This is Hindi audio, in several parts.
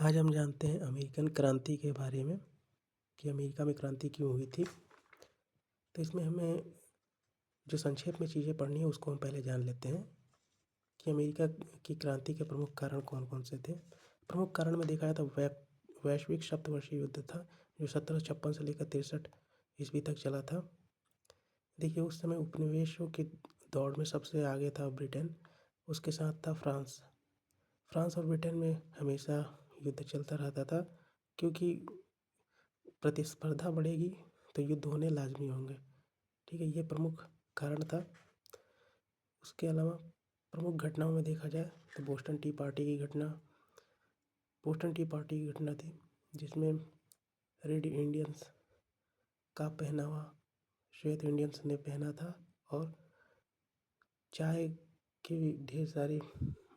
आज हम जानते हैं अमेरिकन क्रांति के बारे में कि अमेरिका में क्रांति क्यों हुई थी। तो इसमें हमें जो संक्षेप में चीज़ें पढ़नी है उसको हम पहले जान लेते हैं कि अमेरिका की क्रांति के प्रमुख कारण कौन-कौन से थे। प्रमुख कारण में देखा जाए तो वैश्विक सप्तवर्षीय युद्ध था जो 1756 से लेकर 63 ईस्वी तक चला था। देखिए उस समय उपनिवेशों की दौड़ में सबसे आगे था ब्रिटेन, उसके साथ था फ्रांस। फ्रांस और ब्रिटेन में हमेशा युद्ध चलता रहता था क्योंकि प्रतिस्पर्धा बढ़ेगी तो युद्ध होने लाज़मी होंगे। ठीक है, ये प्रमुख कारण था। उसके अलावा प्रमुख घटनाओं में देखा जाए तो बोस्टन टी पार्टी की घटना थी जिसमें रेड इंडियंस का पहनावा श्वेत इंडियंस ने पहना था और चाय की ढेर सारी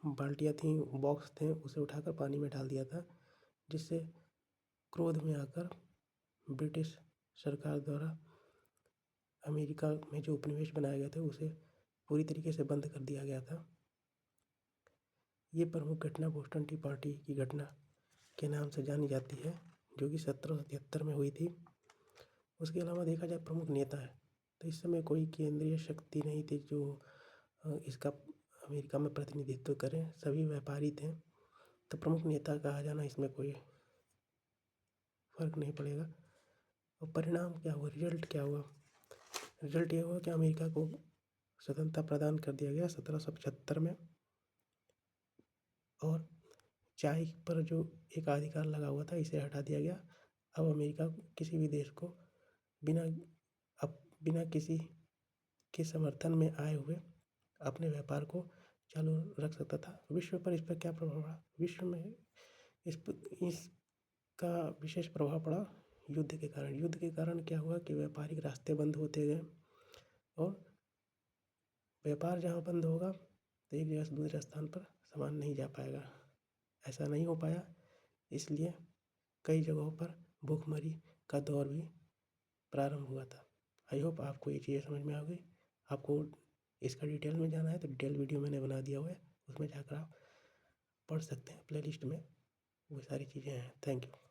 बाल्टियाँ थीं, बॉक्स थे, उसे उठाकर पानी में डाल दिया था, जिससे क्रोध में आकर ब्रिटिश सरकार द्वारा अमेरिका में जो उपनिवेश बनाए गए थे उसे पूरी तरीके से बंद कर दिया गया था। ये प्रमुख घटना बोस्टन टी पार्टी की घटना के नाम से जानी जाती है, जो कि 1773 में हुई थी। उसके अलावा देखा जाए प्रमुख नेता है तो इस समय कोई केंद्रीय शक्ति नहीं थी जो इसका अमेरिका में प्रतिनिधित्व करें, सभी व्यापारी थे। तो प्रमुख नेता कहा जाना इसमें कोई फ़र्क नहीं पड़ेगा। और परिणाम क्या हुआ, रिजल्ट क्या हुआ? रिजल्ट ये हुआ कि अमेरिका को स्वतंत्रता प्रदान कर दिया गया 1775 में। और चाय पर जो एकाधिकार लगा हुआ था इसे हटा दिया गया। अब अमेरिका किसी भी देश को बिना बिना किसी के समर्थन में आए हुए अपने व्यापार को चालू रख सकता था। विश्व पर इस पर क्या प्रभाव पड़ा? विश्व में इसका विशेष प्रभाव पड़ा युद्ध के कारण। युद्ध के कारण क्या हुआ कि व्यापारिक रास्ते बंद होते गए और व्यापार जहाँ बंद होगा तो एक जगह से दूसरे स्थान पर सामान नहीं जा पाएगा। ऐसा नहीं हो पाया, इसलिए कई जगहों पर भूखमरी का दौर भी प्रारंभ हुआ था। आई होप आपको ये चीज़ें समझ में आ गई। आपको इसका डिटेल में जाना है तो डिटेल वीडियो मैंने बना दिया हुआ है, उसमें जाकर आप पढ़ सकते हैं। प्लेलिस्ट में वो सारी चीज़ें हैं। Thank you.